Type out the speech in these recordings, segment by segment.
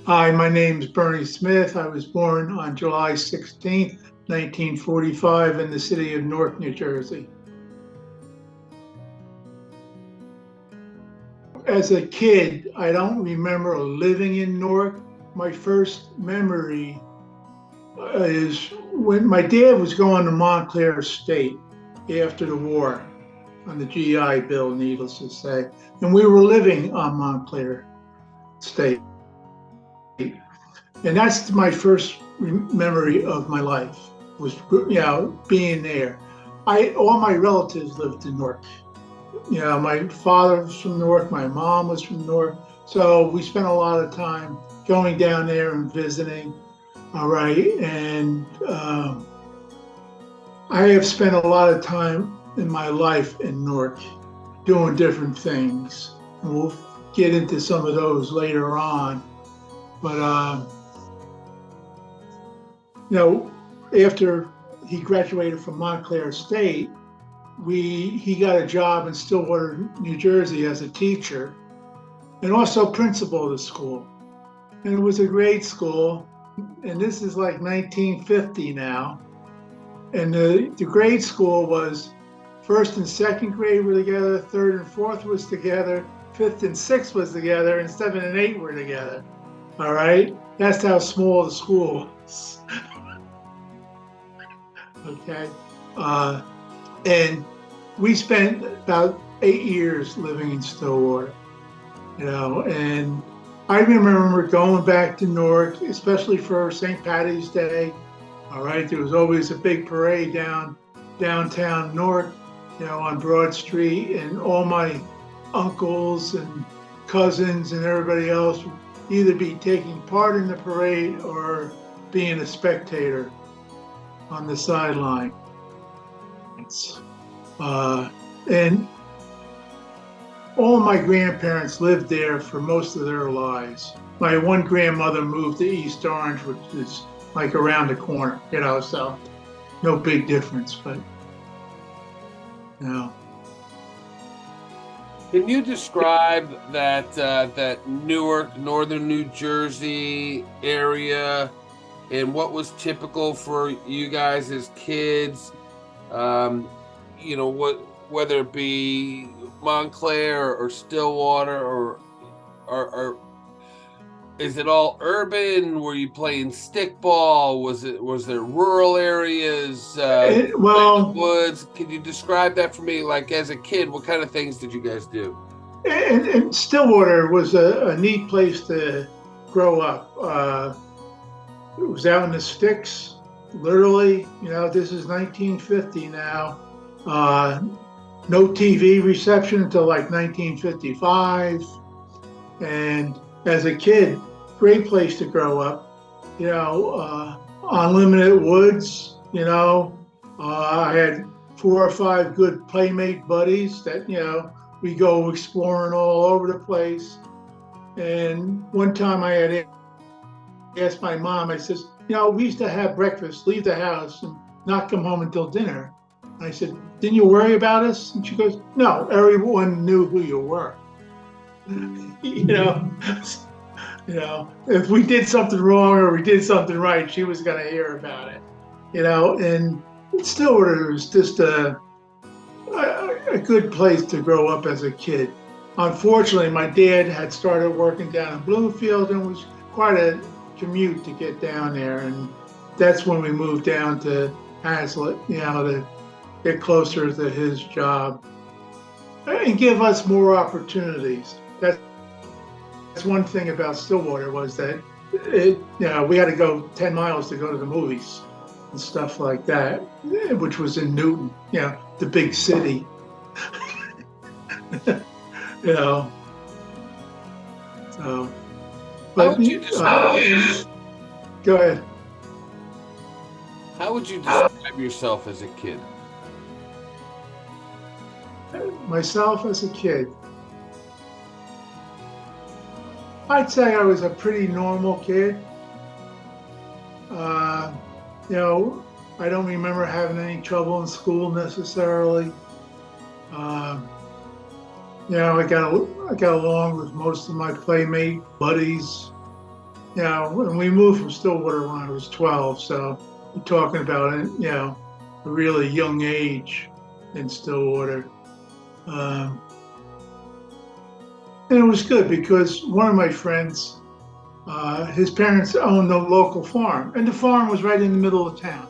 Hi, my name's Bernie Smith. I was born on July 16th, 1945 in the city of Newark, New Jersey. As a kid, I don't remember living in Newark. My first memory is when my dad was going to Montclair State after the war on the GI Bill, needless to say. And we were living on Montclair State. And that's my first memory of my life was, being there. All my relatives lived in Newark. My father was from Newark, my mom was from Newark, so we spent a lot of time going down there and visiting. All right, and I have spent a lot of time in my life in Newark doing different things. And we'll get into some of those later on. But you know, after he graduated from Montclair State, he got a job in Stillwater, New Jersey as a teacher and also principal of the school. And it was a great school. And this is like 1950 now. And the grade school was first and second grade were together, third and fourth was together, fifth and sixth was together, and seven and eight were together. All right. That's how small the school was. Okay. And we spent about 8 years living in Stillwater, and I remember going back to Newark, especially for St. Patty's Day. All right. There was always a big parade downtown Newark, on Broad Street, and all my uncles and cousins and everybody else would either be taking part in the parade or being a spectator on the sidelines. And all my grandparents lived there for most of their lives. My one grandmother moved to East Orange, which is like around the corner, so no big difference, but no. Can you describe that Newark, northern New Jersey area, and what was typical for you guys as kids? Whether it be Montclair or Stillwater, or is it all urban? Were you playing stickball? Was there rural areas? Woods? Can you describe that for me? Like as a kid, what kind of things did you guys do? And Stillwater was a neat place to grow up. It was out in the sticks, literally. This is 1950 now. No TV reception until like 1955. And as a kid, great place to grow up. Unlimited woods. I had 4 or 5 good playmate buddies that we go exploring all over the place. And one time I had asked my mom, I says, we used to have breakfast, leave the house, and not come home until dinner. I said, didn't you worry about us? And she goes, no, everyone knew who you were. If we did something wrong or we did something right, she was going to hear about it. And Stillwater was just a good place to grow up as a kid. Unfortunately, my dad had started working down in Bloomfield, and it was quite a commute to get down there. And that's when we moved down to Hazlet, to get closer to his job and give us more opportunities. That's one thing about Stillwater was that we had to go 10 miles to go to the movies and stuff like that, which was in Newton, the big city. So, how would you describe? Go ahead. How would you describe yourself as a kid? Myself as a kid, I'd say I was a pretty normal kid. I don't remember having any trouble in school necessarily. I got along with most of my playmate buddies. when we moved from Stillwater when I was 12, so we're talking about, a really young age in Stillwater. Um, and it was good because one of my friends, his parents owned a local farm, and the farm was right in the middle of town.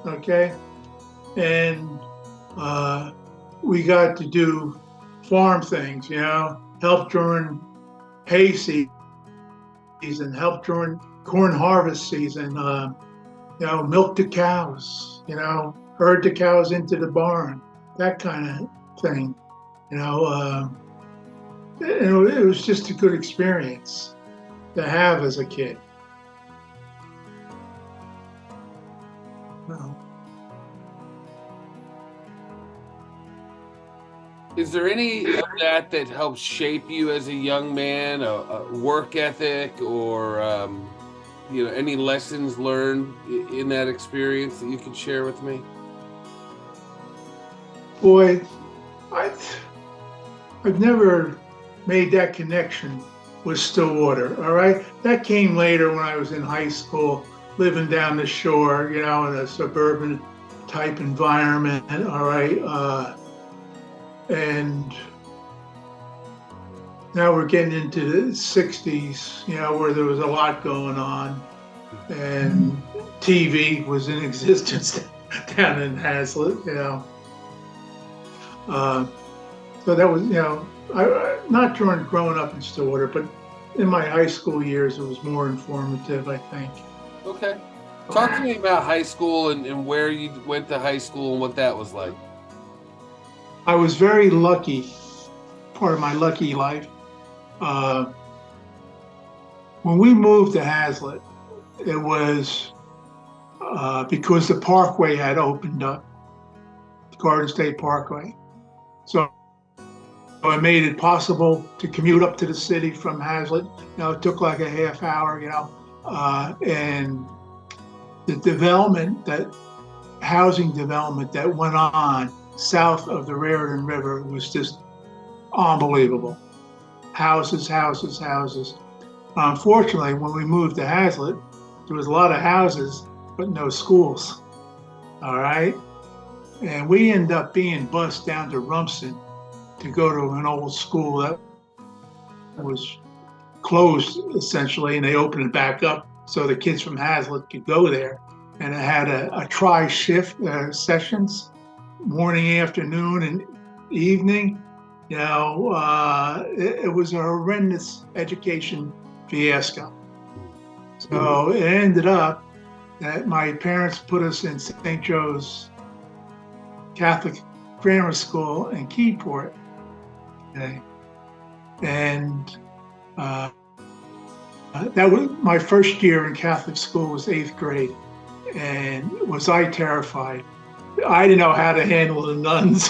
Okay, and we got to do farm things, help during hay season, help during corn harvest season, milk the cows, herd the cows into the barn, that kind of thing, it was just a good experience to have as a kid. Well, Is there any of that helps shape you as a young man, a work ethic, or any lessons learned in that experience that you could share with me? boy, I've never made that connection with Stillwater. All right, that came later when I was in high school, living down the shore, in a suburban type environment. All right, and now we're getting into the 60s, where there was a lot going on, and TV was in existence down in Hazlet, so that was, not during growing up in Stillwater, but in my high school years, it was more informative, I think. Okay. Talk to me about high school and where you went to high school and what that was like. I was very lucky, part of my lucky life. When we moved to Hazlet, it was because the Parkway had opened up, the Garden State Parkway. So it made it possible to commute up to the city from Hazlet. It took like a half hour, and the housing development that went on south of the Raritan River was just unbelievable. Houses, houses, houses. Unfortunately, when we moved to Hazlet, there was a lot of houses, but no schools. All right. And we ended up being bused down to Rumson to go to an old school that was closed essentially, and they opened it back up so the kids from Hazlet could go there. And it had a tri-shift sessions, morning, afternoon, and evening. It was a horrendous education fiasco. So it ended up that my parents put us in St. Joe's Catholic Grammar School in Keyport. Okay. And that was my first year in Catholic school, was 8th grade. And was I terrified? I didn't know how to handle the nuns,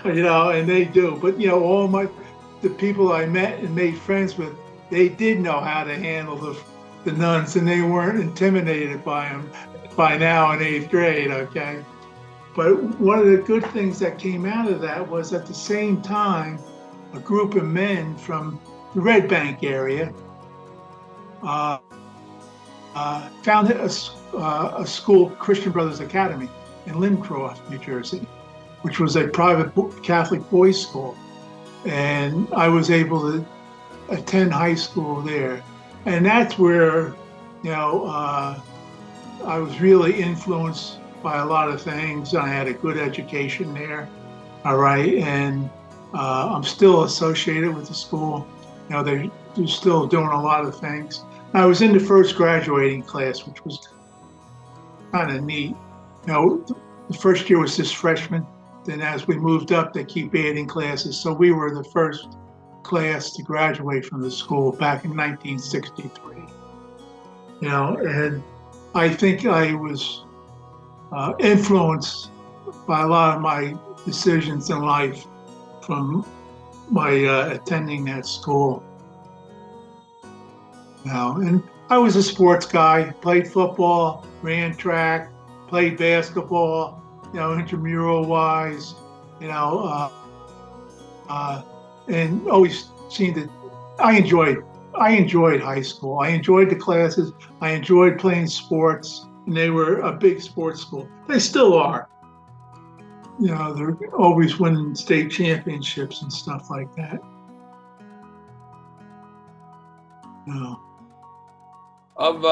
and they do. But, all the people I met and made friends with, they did know how to handle the nuns, and they weren't intimidated by them by now in 8th grade, okay? But one of the good things that came out of that was, at the same time, a group of men from the Red Bank area founded a school, Christian Brothers Academy, in Lincroft, New Jersey, which was a private Catholic boys' school. And I was able to attend high school there. And that's where, I was really influenced by a lot of things. I had a good education there, all right? And I'm still associated with the school. They're still doing a lot of things. I was in the first graduating class, which was kind of neat. The first year was just freshmen. Then as we moved up, they keep adding classes. So we were the first class to graduate from the school back in 1963. And I think I was influenced by a lot of my decisions in life from my attending that school. And I was a sports guy, played football, ran track, played basketball, intramural wise, and always seemed that I enjoyed I enjoyed high school. I enjoyed the classes. I enjoyed playing sports, and they were a big sports school. They still are. They're always winning state championships and stuff like that. Of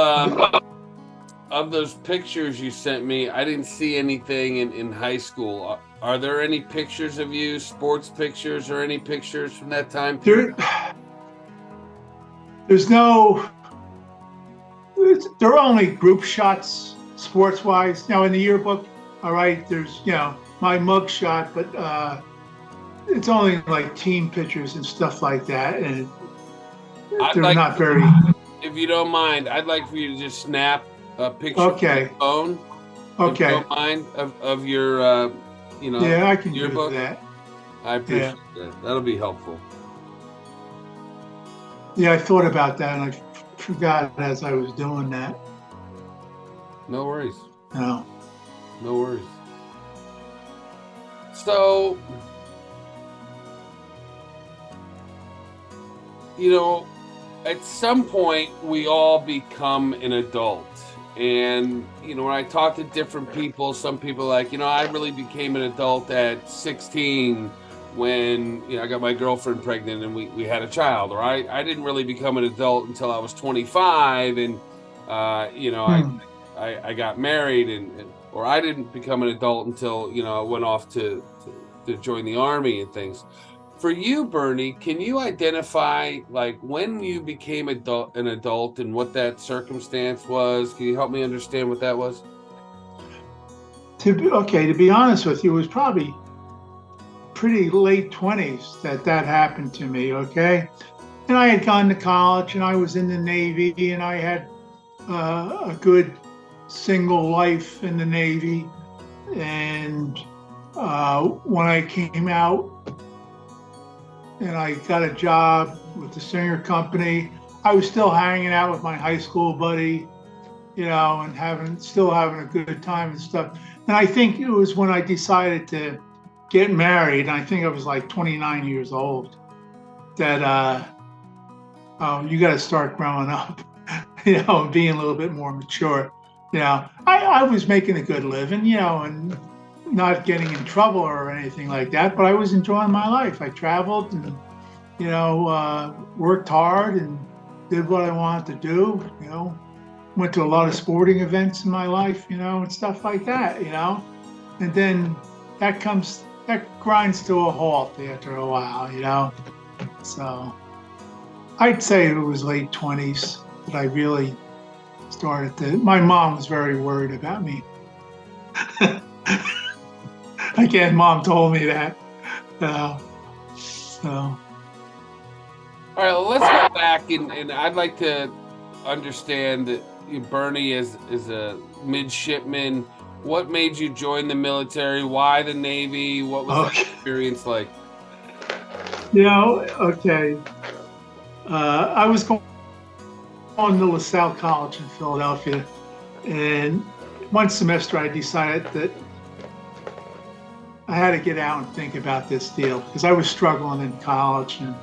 of those pictures you sent me, I didn't see anything in high school. Are there any pictures of you, sports pictures, or any pictures from that time period? There's no. There are only group shots, sports-wise. Now in the yearbook, all right, there's my mug shot, but it's only like team pictures and stuff like that, and they're not very. If you don't mind, I'd like for you to just snap a picture Okay. of your phone. Okay. If you don't mind of your Yeah, I can yearbook. do that. I appreciate that. That'll be helpful. Yeah, I thought about that and I forgot as I was doing that. No worries. No. No worries. So, at some point we all become an adult. And, when I talk to different people, some people are like, I really became an adult at 16 when, I got my girlfriend pregnant and we had a child. Or I didn't really become an adult until I was 25 and, I got married or I didn't become an adult until, I went off to join the Army and things. For you, Bernie, can you identify like when you became an adult and what that circumstance was? Can you help me understand what that was? To be honest with you, it was probably pretty late 20s that happened to me, okay? And I had gone to college and I was in the Navy and I had a good single life in the Navy. And when I came out, and I got a job with the Singer Company, I was still hanging out with my high school buddy, and still having a good time and stuff. And I think it was when I decided to get married, and I think I was like 29 years old, that you got to start growing up, and being a little bit more mature. I was making a good living, and not getting in trouble or anything like that, but I was enjoying my life. I traveled and, worked hard and did what I wanted to do, went to a lot of sporting events in my life, and stuff like that, and then that grinds to a halt after a while, so I'd say it was late 20s that I really my mom was very worried about me. Again, Mom told me that. So. All right, well, let's go back and I'd like to understand that Bernie is a midshipman. What made you join the military? Why the Navy? What was that experience like? Okay. I was going to LaSalle College in Philadelphia, and one semester I decided that I had to get out and think about this deal because I was struggling in college. And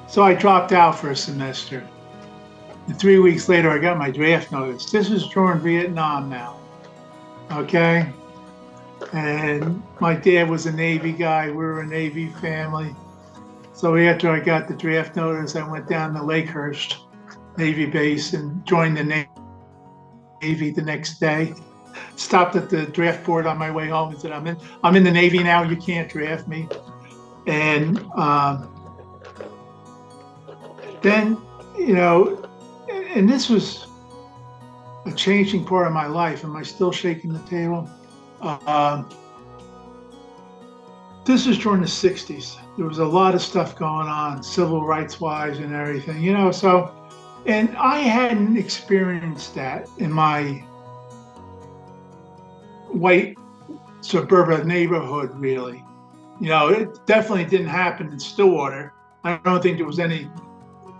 so I dropped out for a semester. And 3 weeks later, I got my draft notice. This is during Vietnam now. Okay. And my dad was a Navy guy. We were a Navy family. So after I got the draft notice, I went down to Lakehurst Navy base and joined the Navy the next day. Stopped at the draft board on my way home and said, I'm in the Navy now, you can't draft me. And then, and this was a changing part of my life. Am I still shaking the table? This was during the 60s. There was a lot of stuff going on, civil rights wise and everything, so, and I hadn't experienced that in my white suburban neighborhood, really. It definitely didn't happen in Stillwater. I don't think there was any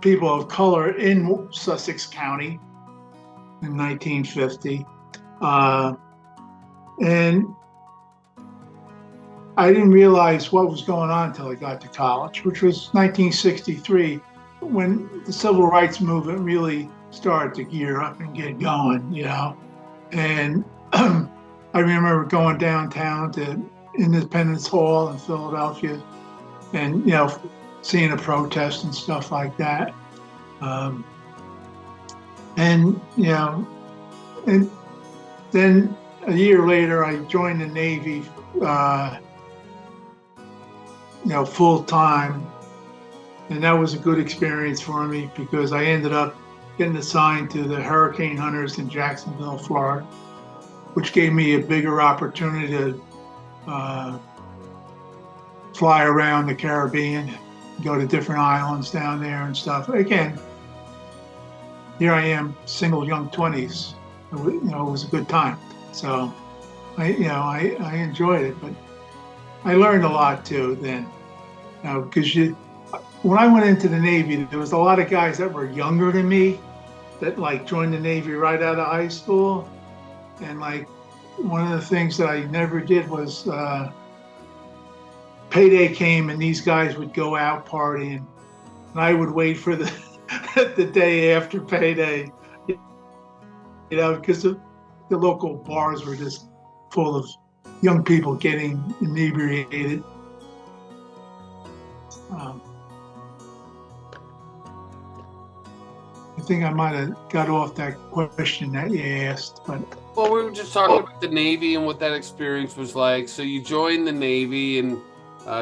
people of color in Sussex County in 1950. And I didn't realize what was going on until I got to college, which was 1963. when the civil rights movement really started to gear up and get going, and I remember going downtown to Independence Hall in Philadelphia, and seeing a protest and stuff like that, and and then a year later I joined the Navy, full time. And that was a good experience for me because I ended up getting assigned to the Hurricane Hunters in Jacksonville, Florida, which gave me a bigger opportunity to fly around the Caribbean, go to different islands down there and stuff. Again, here I am, single young 20s. It was a good time. So I enjoyed it, but I learned a lot too then, because when I went into the Navy, there was a lot of guys that were younger than me that joined the Navy right out of high school. And one of the things that I never did was payday came and these guys would go out partying and I would wait for the the day after payday, because the local bars were just full of young people getting inebriated. I think I might have got off that question that you asked, but. Well, we were just talking about the Navy and what that experience was like. So you joined the Navy and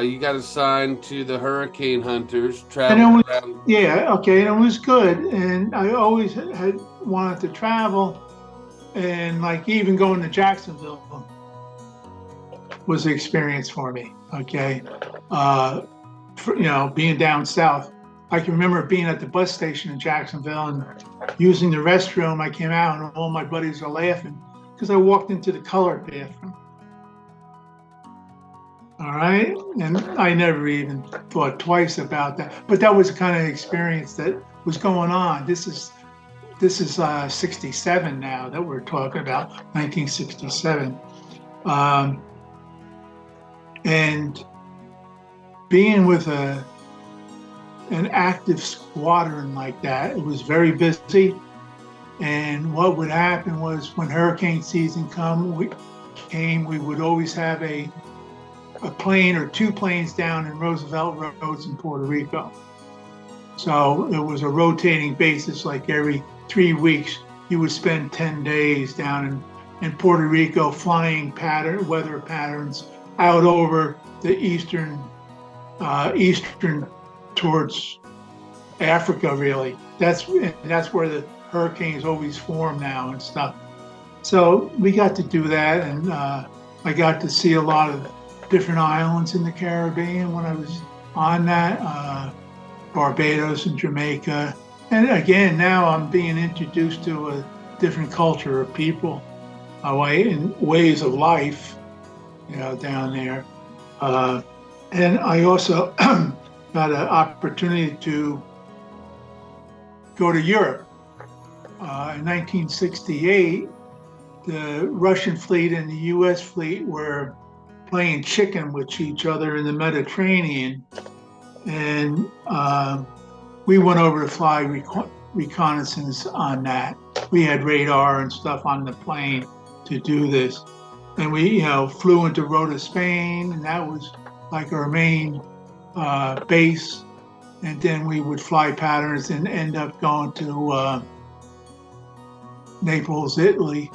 you got assigned to the Hurricane Hunters, traveling around. Yeah, okay, and it was good. And I always had wanted to travel, and even going to Jacksonville was an experience for me. Okay, being down south. I can remember being at the bus station in Jacksonville and using the restroom. I came out and all my buddies are laughing because I walked into the colored bathroom. All right, and I never even thought twice about that. But that was the kind of experience that was going on. This is 67 now that we're talking about, 1967, and being with an active squadron like that, it was very busy. And what would happen was when hurricane season came, we would always have a plane or two planes down in Roosevelt Roads in Puerto Rico. So it was a rotating basis, every 3 weeks, you would spend 10 days down in Puerto Rico flying weather patterns out over the eastern towards Africa, really. That's where the hurricanes always form now and stuff. So we got to do that, and I got to see a lot of different islands in the Caribbean when I was on that, Barbados and Jamaica. And again, now I'm being introduced to a different culture of people, and ways of life, down there. And I also got an opportunity to go to Europe. In 1968, the Russian fleet and the U.S. fleet were playing chicken with each other in the Mediterranean. And we went over to fly reconnaissance on that. We had radar and stuff on the plane to do this. And we, flew into Rota, Spain, and that was our main base. And then we would fly patterns and end up going to Naples, Italy,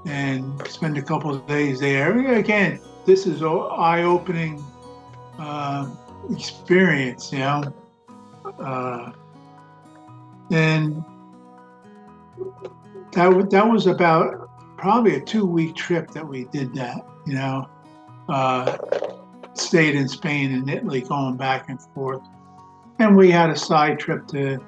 and spend a couple of days there. Again, this is an eye-opening experience, and that was about probably a 2-week trip that we did that, stayed in Spain and Italy going back and forth. And we had a side trip to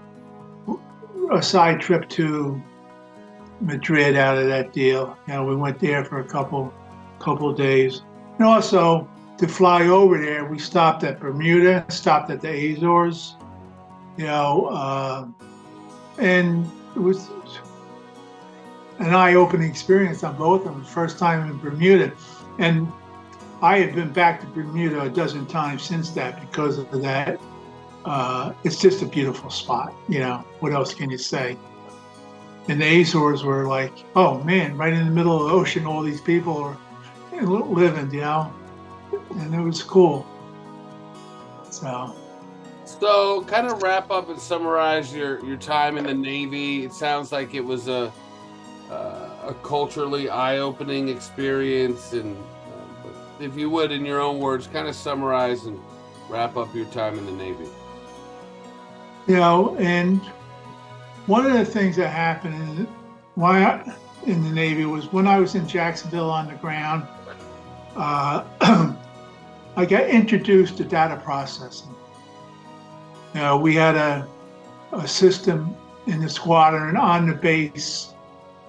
Madrid out of that deal. We went there for a couple days. And also to fly over there, we stopped at Bermuda, stopped at the Azores, and it was an eye-opening experience on both of them. First time in Bermuda. And I had been back to Bermuda a dozen times since that because of that it's just a beautiful spot. What else can you say? And the Azores were like, oh man, right in the middle of the ocean, all these people are living, and it was cool. So kind of wrap up and summarize your time in the Navy. It sounds like it was a culturally eye-opening experience, and if you would, in your own words, kind of summarize and wrap up your time in the Navy. And one of the things that happened in the Navy was when I was in Jacksonville on the ground, I got introduced to data processing. We had a system in the squadron on the base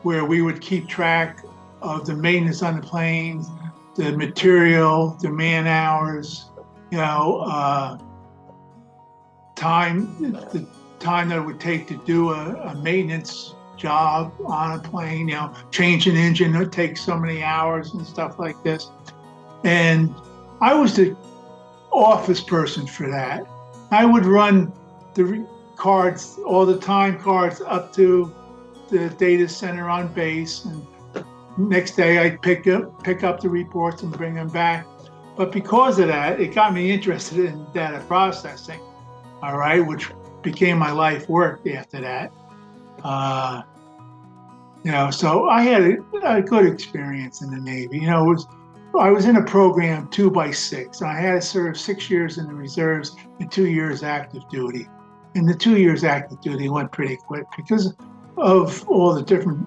where we would keep track of the maintenance on the planes, the material, the man hours, the time that it would take to do a maintenance job on a plane, change an engine, it takes so many hours and stuff like this. And I was the office person for that. I would run the cards, all the time cards up to the data center on base, and next day I'd pick up the reports and bring them back. But because of that, it got me interested in data processing, all right, which became my life work after that. So I had a good experience in the Navy. I was in a program 2x6. I had to serve 6 years in the reserves and 2 years active duty. And the 2 years active duty went pretty quick because of all the different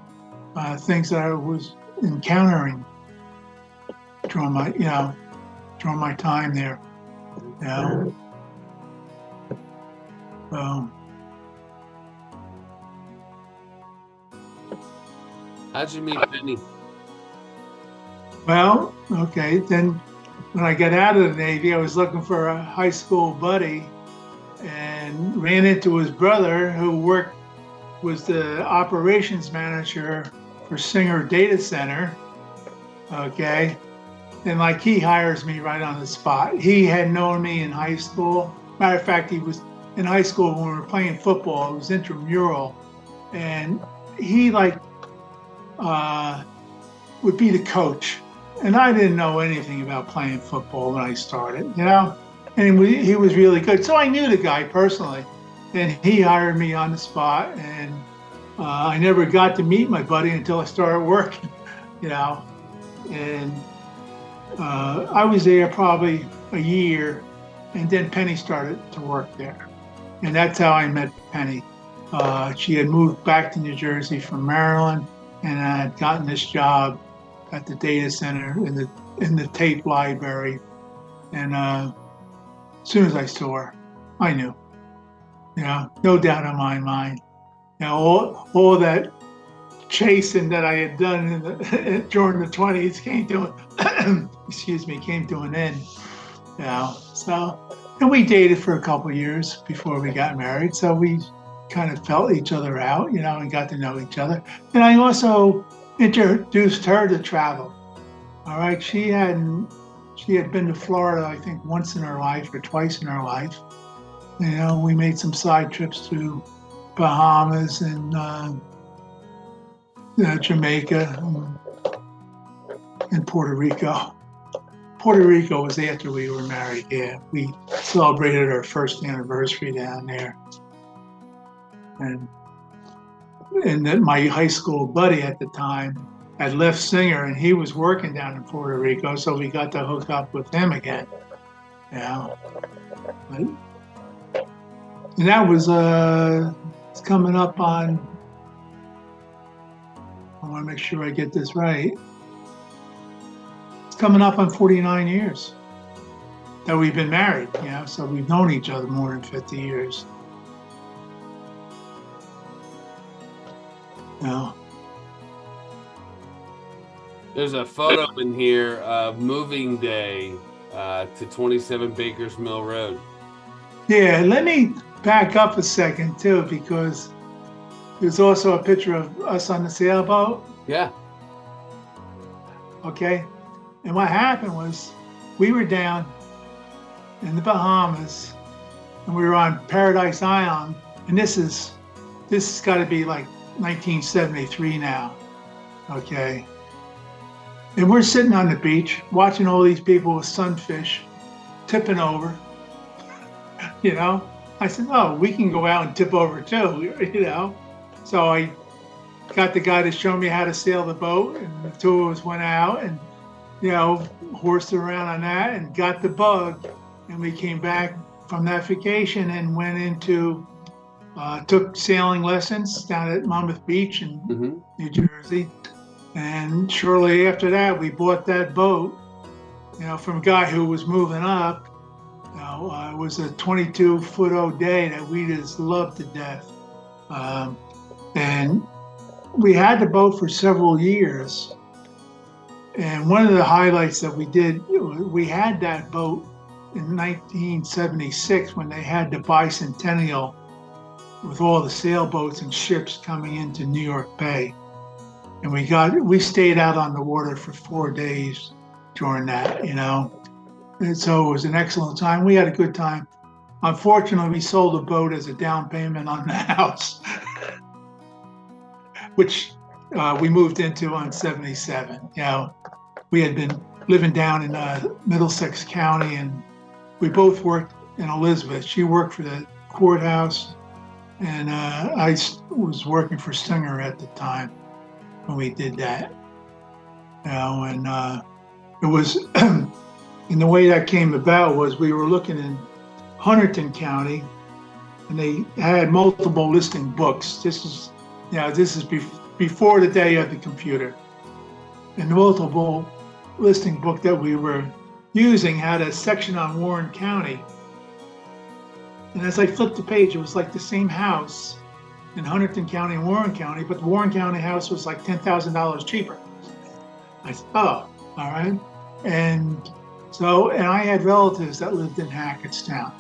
things that I was encountering during my time there. How'd you meet Penny? Well, okay, then when I got out of the Navy, I was looking for a high school buddy and ran into his brother, who was the operations manager for Singer Data Center. Okay. And he hires me right on the spot. He had known me in high school. Matter of fact, he was in high school when we were playing football. It was intramural. And he would be the coach. And I didn't know anything about playing football when I started, and he was really good. So I knew the guy personally, and he hired me on the spot. And I never got to meet my buddy until I started working, and I was there probably a year, and then Penny started to work there. And that's how I met Penny. She had moved back to New Jersey from Maryland, and I had gotten this job at the data center in the tape library. And as soon as I saw her, I knew, no doubt in my mind. All that chasing that I had done during the 20s came to an end. And we dated for a couple of years before we got married. So we kind of felt each other out, and got to know each other. And I also introduced her to travel. All right, she had been to Florida, I think, once in her life or twice in her life. We made some side trips to Bahamas and Jamaica and Puerto Rico. Puerto Rico was after we were married. Yeah, we celebrated our first anniversary down there. And then my high school buddy at the time had left Singer, and he was working down in Puerto Rico, so we got to hook up with him again. And that was it's coming up on, I want to make sure I get this right. It's coming up on 49 years that we've been married, so we've known each other more than 50 years. There's a photo in here of moving day to 27 Bakers Mill Road. Yeah, let me back up a second too, because there's also a picture of us on the sailboat. Yeah. Okay. And what happened was we were down in the Bahamas, and we were on Paradise Island, and this has got to be like 1973 now, okay? And we're sitting on the beach watching all these people with sunfish tipping over, you know? I said, oh, we can go out and tip over too, you know? So I got the guy to show me how to sail the boat, and the two of us went out and, you know, horsed around on that and got the bug. And we came back from that vacation and went into, took sailing lessons down at Monmouth Beach in New Jersey. And shortly after that, we bought that boat, you know, from a guy who was moving up. You know, it was a 22-foot O'Day that we just loved to death. And we had the boat for several years. And one of the highlights that we did, we had that boat in 1976 when they had the bicentennial with all the sailboats and ships coming into New York Bay. And we stayed out on the water for 4 days during that, you know. And so it was an excellent time. We had a good time. Unfortunately, we sold the boat as a down payment on the house, which we moved into on 77. You know, we had been living down in Middlesex County, and we both worked in Elizabeth. She worked for the courthouse, and I was working for Singer at the time when we did that. You know, and it was, and the way that came about was we were looking in Hunterdon County, and they had multiple listing books. This is before the day of the computer. And the multiple listing book that we were using had a section on Warren County. And as I flipped the page, it was like the same house in Hunterdon County and Warren County, but the Warren County house was like $10,000 cheaper. I said, oh, all right. And I had relatives that lived in Hackettstown.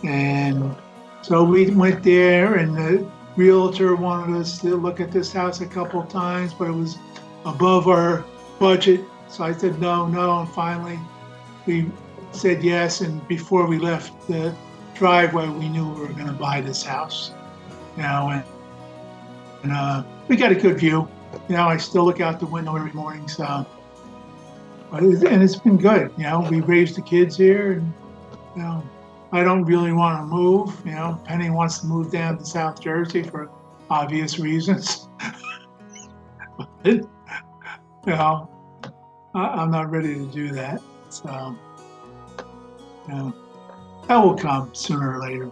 And so we went there, and the realtor wanted us to look at this house a couple of times, but it was above our budget. So I said no, and finally we said yes. And before we left the driveway, we knew we were going to buy this house. You know, and we got a good view. You know, I still look out the window every morning. So, and it's been good. You know, we raised the kids here, and you know, I don't really want to move. You know, Penny wants to move down to South Jersey for obvious reasons. You know, I'm not ready to do that. So, you know, that will come sooner or later.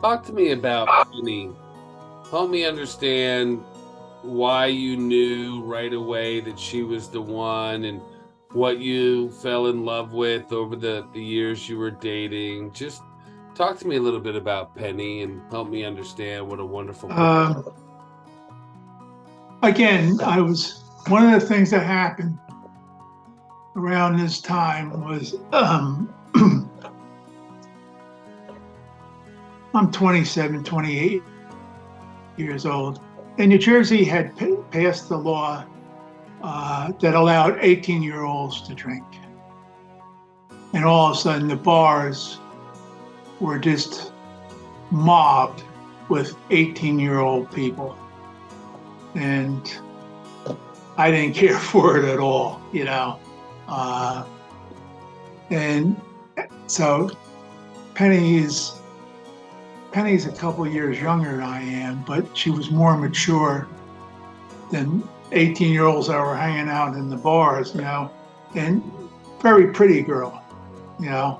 Talk to me about Penny. Help me understand why you knew right away that she was the one, and what you fell in love with over the years you were dating. Just talk to me a little bit about Penny and help me understand what a wonderful person. Again, one of the things that happened around this time was I'm 27, 28 years old. And New Jersey had passed the law that allowed 18-year-olds to drink. And all of a sudden, the bars were just mobbed with 18-year-old people. And I didn't care for it at all, you know. And so Penny's a couple of years younger than I am, but she was more mature than 18-year-olds that were hanging out in the bars, you know, and very pretty girl, you know.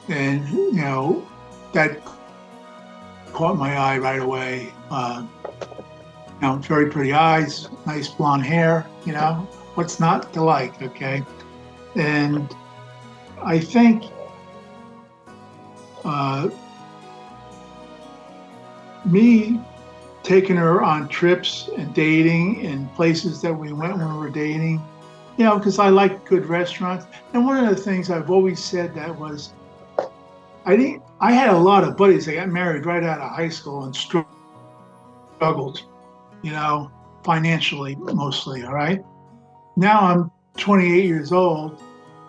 And, you know, that caught my eye right away. You know, very pretty eyes, nice blonde hair, you know, what's not to like, okay? And I think me taking her on trips and dating in places that we went when we were dating, because I like good restaurants. And one of the things I've always said that was, I had a lot of buddies that got married right out of high school and struggled, you know, financially mostly. All right. Now I'm 28 years old.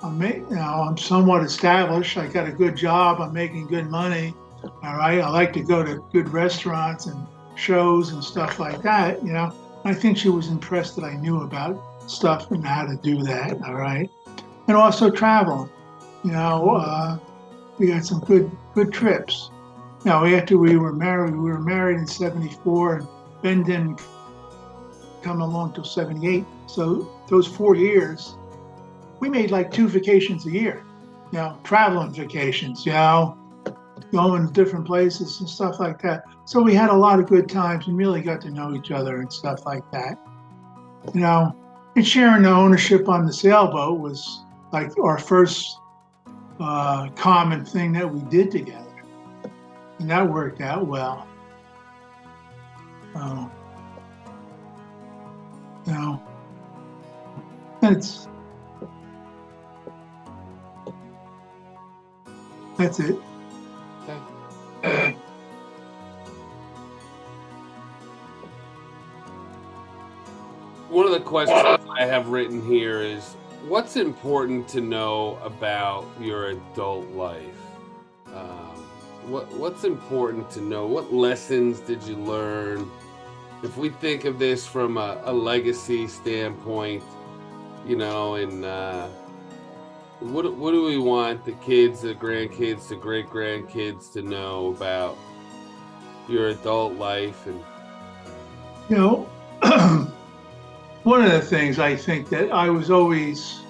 I'm somewhat established. I got a good job. I'm making good money. All right. I like to go to good restaurants and shows and stuff like that. I think she was impressed that I knew about stuff and how to do that. All right. And also traveling. We had some good trips. Now, after we were married in '74, and Ben didn't come along till '78. So those 4 years, we made like 2 vacations a year, traveling vacations, going to different places and stuff like that. So we had a lot of good times and really got to know each other and stuff like that. And sharing the ownership on the sailboat was like our first common thing that we did together. And that worked out well. That's it. One of the questions I have written here is, what's important to know about your adult life? What's important to know? What lessons did you learn? If we think of this from a legacy standpoint, and what do we want the kids, the grandkids, the great-grandkids to know about your adult life? And one of the things I think that I always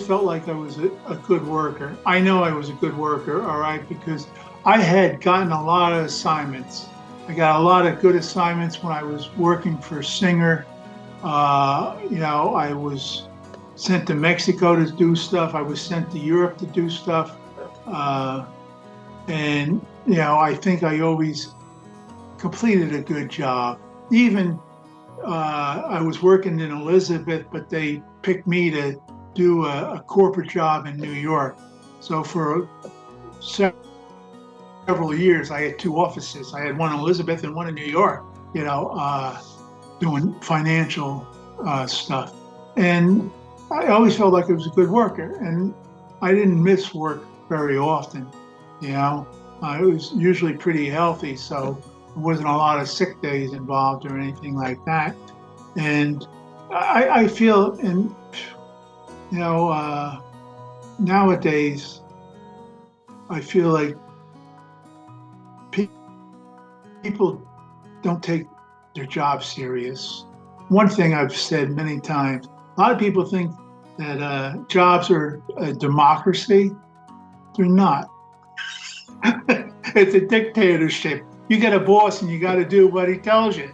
felt like I was a good worker. I know I was a good worker, all right, because I had gotten a lot of assignments. I got a lot of good assignments when I was working for Singer. I was sent to Mexico to do stuff. I was sent to Europe to do stuff. And I think I always completed a good job. Even I was working in Elizabeth, but they picked me to do a corporate job in New York. So for several years, I had 2 offices. I had one in Elizabeth and one in New York, doing financial stuff. And I always felt like I was a good worker, and I didn't miss work very often. I was usually pretty healthy, so there wasn't a lot of sick days involved or anything like that. And I feel, and nowadays, I feel like people don't take their job serious. One thing I've said many times, a lot of people think that jobs are a democracy. They're not. It's a dictatorship. You get a boss and you got to do what he tells you,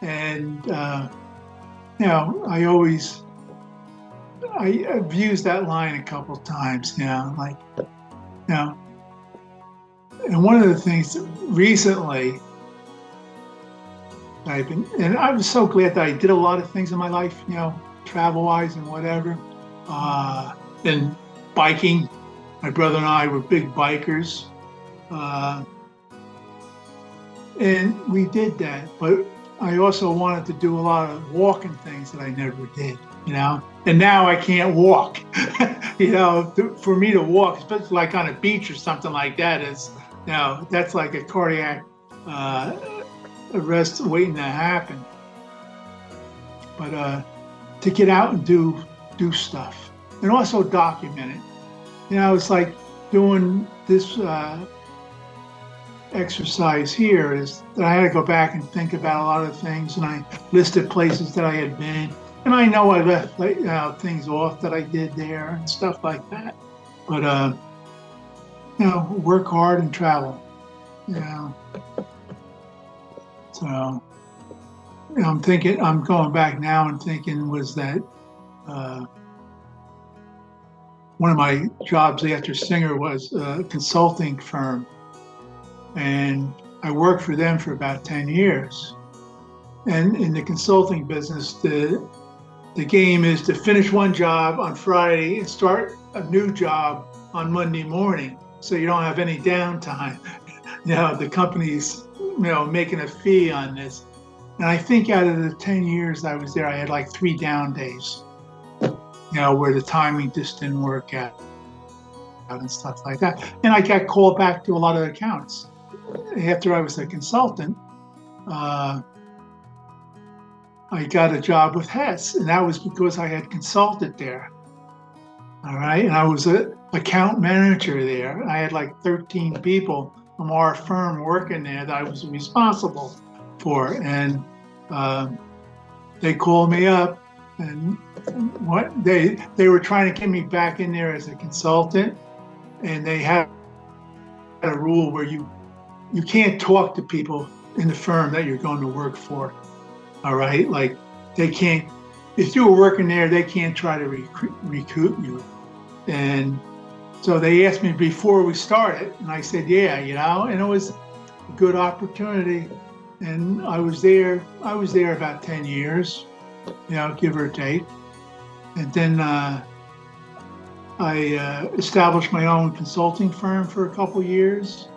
And, I've used that line a couple of times now, and one of the things recently and I was so glad that I did a lot of things in my life, travel-wise and whatever. And biking, my brother and I were big bikers. And we did that, but I also wanted to do a lot of walking things that I never did, and now I can't walk. For me to walk, especially like on a beach or something like that, is, that's like a cardiac arrest waiting to happen. But to get out and do stuff and also document it. It's like doing this exercise here is that I had to go back and think about a lot of things, and I listed places that I had been, and I know I left things off that I did there and stuff like that. But work hard and travel. So I'm going back now and thinking, was that one of my jobs after Singer was a consulting firm. And I worked for them for about 10 years. And in the consulting business, the the game is to finish one job on Friday and start a new job on Monday morning, so you don't have any downtime. The company's making a fee on this, and I think out of the 10 years I was there, I had like 3 down days. Where the timing just didn't work out and stuff like that. And I got called back to a lot of accounts. After I was a consultant, I got a job with Hess, and that was because I had consulted there. All right, and I was an account manager there. I had like 13 people from our firm working there that I was responsible for, and they called me up, and they were trying to get me back in there as a consultant, and they had a rule where you can't talk to people in the firm that you're going to work for. All right, like they can't, if you were working there, they can't try to recruit you. And so they asked me before we started, and I said, yeah, and it was a good opportunity. And I was there about 10 years, give or take. And then I established my own consulting firm for a couple years,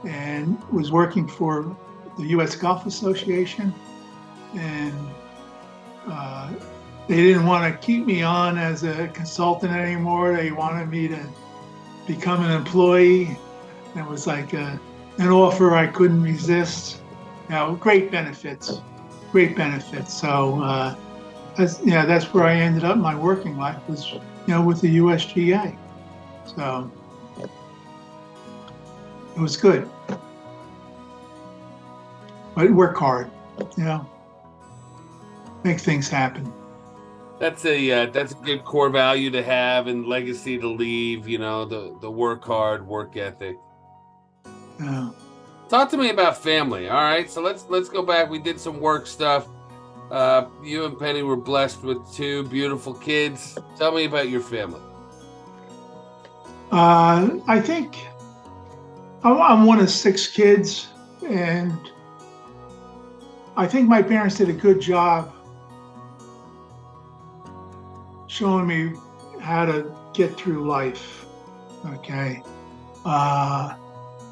and was working for the U.S. Golf Association. And they didn't want to keep me on as a consultant anymore. They wanted me to become an employee. It was like an offer I couldn't resist. Great benefits. So that's where I ended up my working life, was with the USGA. So it was good. But work hard, make things happen. That's a good core value to have and legacy to leave. The work hard, work ethic. Yeah. Talk to me about family. All right, so let's go back. We did some work stuff. You and Penny were blessed with 2 beautiful kids. Tell me about your family. I think I'm one of 6 kids, and I think my parents did a good job showing me how to get through life. Okay.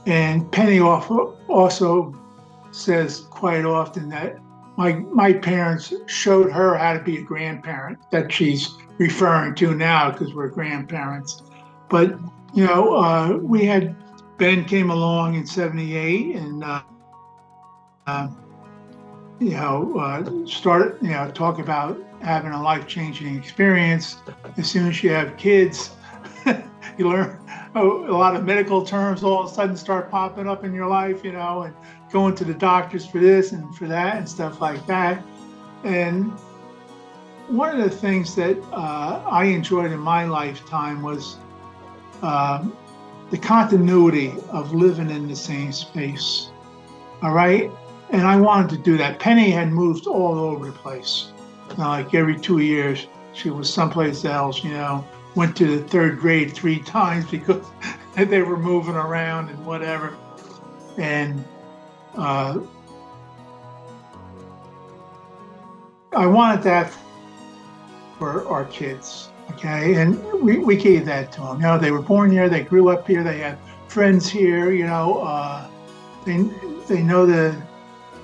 And Penny also says quite often that my parents showed her how to be a grandparent, that she's referring to now because we're grandparents. But, we had, Ben came along in 78 and, started, talk about having a life-changing experience. As soon as you have kids, you learn a lot of medical terms all of a sudden start popping up in your life, and going to the doctors for this and for that and stuff like that. And one of the things that I enjoyed in my lifetime was the continuity of living in the same space. All right. And I wanted to do that. Penny had moved all over the place. Like every 2 years, she was someplace else, went to the 3rd grade 3 times because they were moving around and whatever. And I wanted that for our kids, okay? And we gave that to them. They were born here, they grew up here, they had friends here, they know the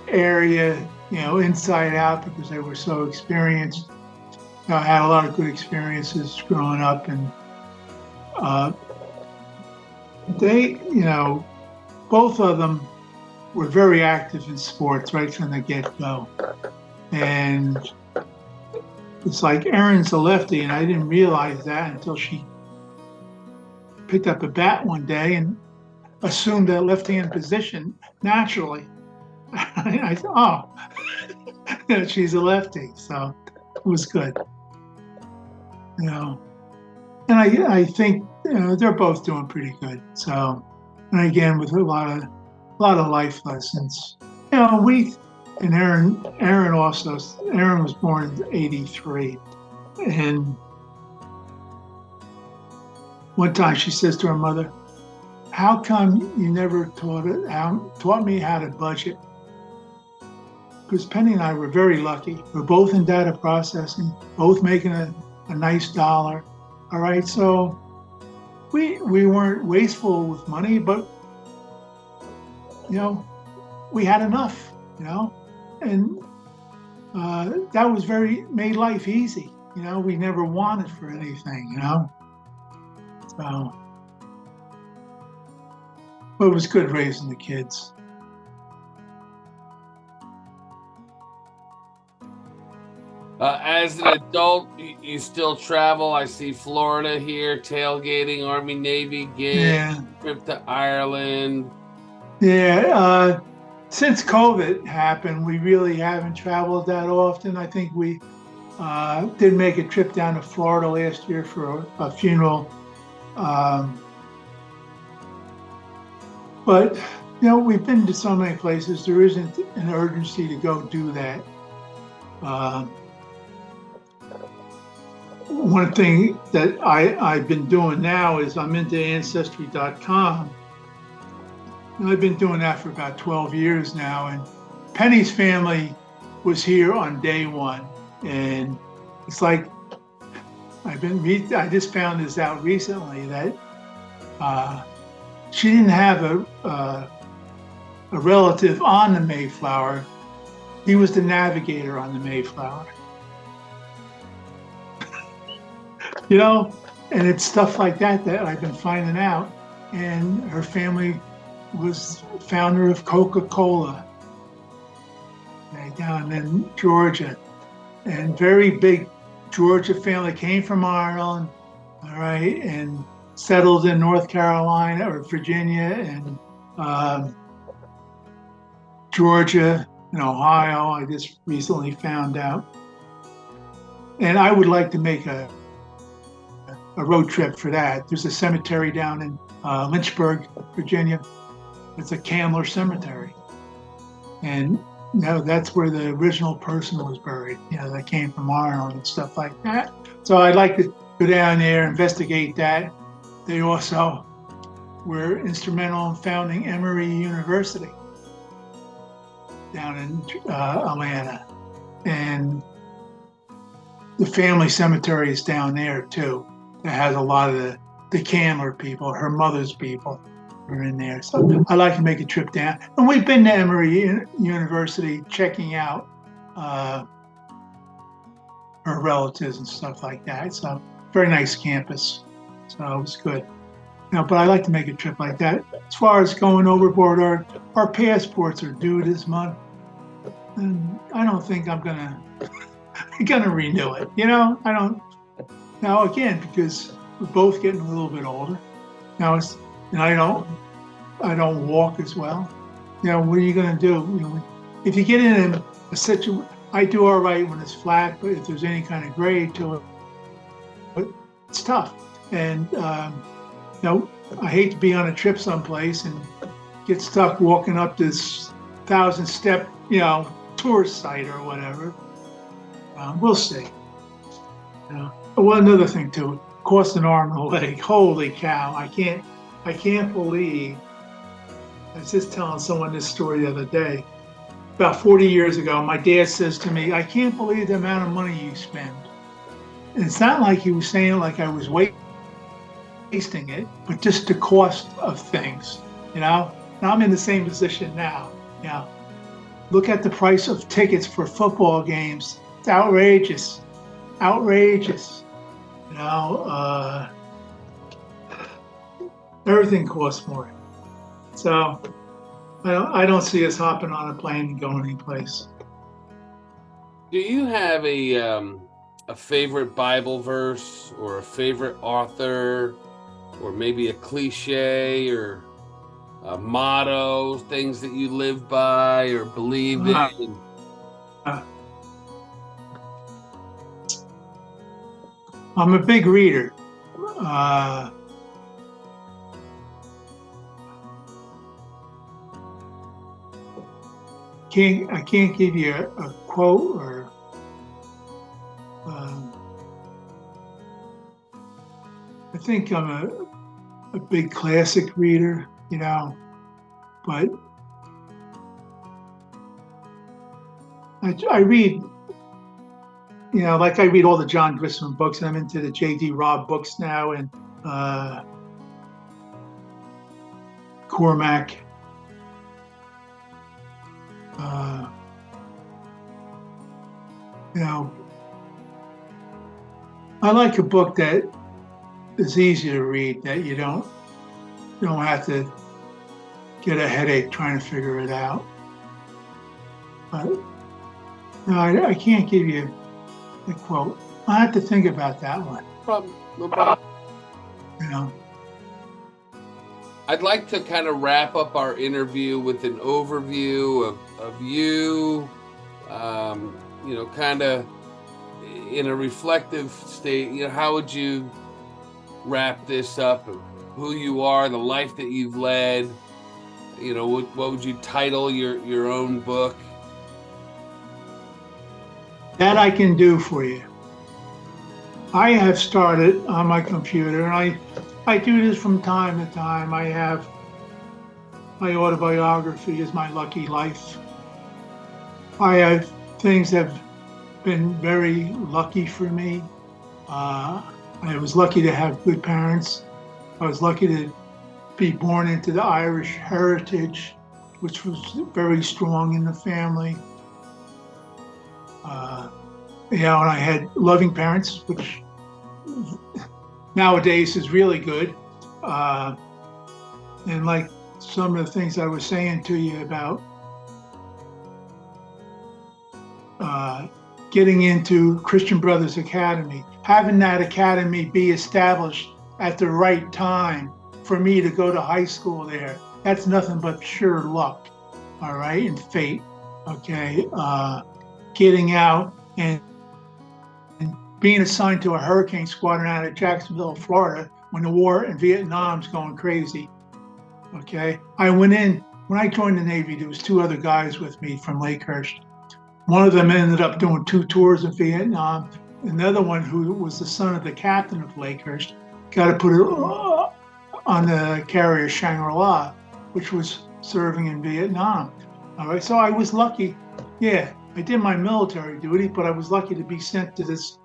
area, inside out because they were so experienced. I had a lot of good experiences growing up, and they, both of them were very active in sports right from the get-go. And it's like Erin's a lefty, and I didn't realize that until she picked up a bat one day and assumed a left-hand position naturally. I thought, oh, she's a lefty, so it was good. And I think they're both doing pretty good. So, and again, with a lot of life lessons. And Erin also. Erin was born in '83, and one time she says to her mother, "How come you never taught me how to budget?" because Penny and I were very lucky. We're both in data processing, both making a nice dollar. All right, so we weren't wasteful with money, but we had enough, and that was made life easy. We never wanted for anything, so but it was good raising the kids. As an adult, you still travel. I see Florida here, tailgating, Army, Navy gig, Yeah. trip to Ireland. Yeah. Since COVID happened, we really haven't traveled that often. I think we did make a trip down to Florida last year for a funeral. But, we've been to so many places, there isn't an urgency to go do that. One thing that I've been doing now is I'm into Ancestry.com. And I've been doing that for about 12 years now. And Penny's family was here on day one. And it's like, I just found this out recently that she didn't have a relative on the Mayflower. He was the navigator on the Mayflower. And it's stuff like that I've been finding out. And her family was founder of Coca-Cola down in Georgia. And very big Georgia family, came from Ireland, all right, and settled in North Carolina or Virginia and Georgia and Ohio. I just recently found out. And I would like to make a road trip for that. There's a cemetery down in Lynchburg, Virginia. It's a Candler Cemetery. And that's where the original person was buried, that came from Ireland and stuff like that. So I'd like to go down there, investigate that. They also were instrumental in founding Emory University down in Atlanta. And the family cemetery is down there too. That has a lot of the Candler people, her mother's people are in there. So I'd like to make a trip down. And we've been to Emory University checking out her relatives and stuff like that. So very nice campus. So it was good. But I'd like to make a trip like that. As far as going overboard, our passports are due this month. And I don't think I'm gonna renew it. I don't. Now again, because we're both getting a little bit older. Now I don't walk as well. What are you gonna do? If you get in a situation, I do all right when it's flat, but if there's any kind of grade to it, it's tough. And I hate to be on a trip someplace and get stuck walking up this 1,000-step, tourist site or whatever. We'll see. Another thing too, cost an arm and a leg. Holy cow! I can't believe. I was just telling someone this story the other day. About 40 years ago, my dad says to me, "I can't believe the amount of money you spend." And it's not like he was saying it like I was wasting it, but just the cost of things. Now I'm in the same position now. Look at the price of tickets for football games. It's outrageous. Everything costs more. So I don't see us hopping on a plane and going anyplace. Do you have a favorite Bible verse or a favorite author or maybe a cliche or a motto, things that you live by or believe in? I'm a big reader. I can't give you a quote or I think I'm a big classic reader, but I read, like I read all the John Grisham books. I'm into the J.D. Robb books now, and Cormac. I like a book that is easy to read, that you don't have to get a headache trying to figure it out. But no, I can't give you the quote. I have to think about that one. No problem. You know. I'd like to kind of wrap up our interview with an overview of you, kind of in a reflective state. How would you wrap this up? Who you are, the life that you've led. What would you title your own book? That I can do for you. I have started on my computer, and I do this from time to time. I have my autobiography is My Lucky Life. I have things that have been very lucky for me. I was lucky to have good parents. I was lucky to be born into the Irish heritage, which was very strong in the family. And I had loving parents, which nowadays is really good. And like some of the things I was saying to you about getting into Christian Brothers Academy, having that academy be established at the right time for me to go to high school there, that's nothing but pure luck, all right, and fate, okay? Getting out and being assigned to a hurricane squadron out of Jacksonville, Florida, when the war in Vietnam's going crazy, okay? I went in, when I joined the Navy, there was 2 other guys with me from Lakehurst. One of them ended up doing 2 tours of Vietnam. Another one, who was the son of the captain of Lakehurst, got to put it on the carrier Shangri-La, which was serving in Vietnam. All right, so I was lucky. Yeah, I did my military duty, but I was lucky to be sent to this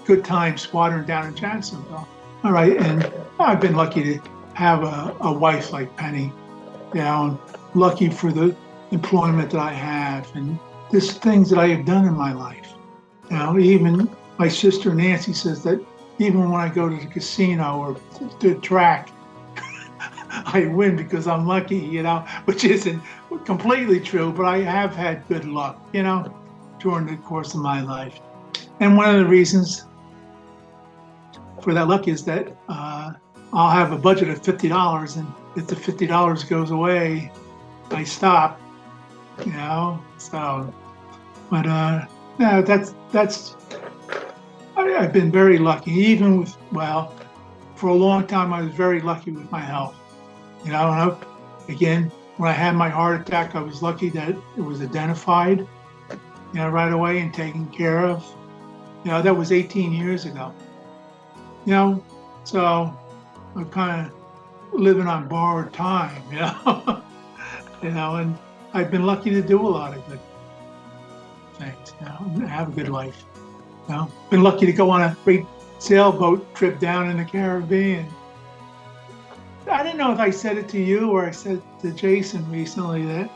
good time squadron down in Jacksonville. All right, and I've been lucky to have a wife like Penny, and lucky for the employment that I have, and there's things that I have done in my life. Even my sister Nancy says that even when I go to the casino or the track, I win because I'm lucky, which isn't completely true, but I have had good luck, during the course of my life. And one of the reasons for that luck is that I'll have a budget of $50, and if the $50 goes away, I stop, so, but that's, I've been very lucky, even with, for a long time, I was very lucky with my health. And again, when I had my heart attack, I was lucky that it was identified, right away and taken care of. That was 18 years ago. So I'm kind of living on borrowed time, and I've been lucky to do a lot of good things, and have a good life. Been lucky to go on a great sailboat trip down in the Caribbean. I didn't know if I said it to you or I said it to Jason recently that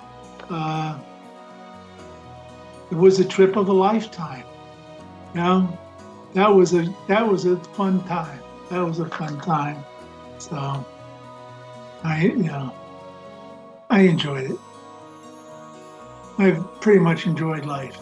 it was a trip of a lifetime. That was a fun time. That was a fun time. So I enjoyed it. I've pretty much enjoyed life.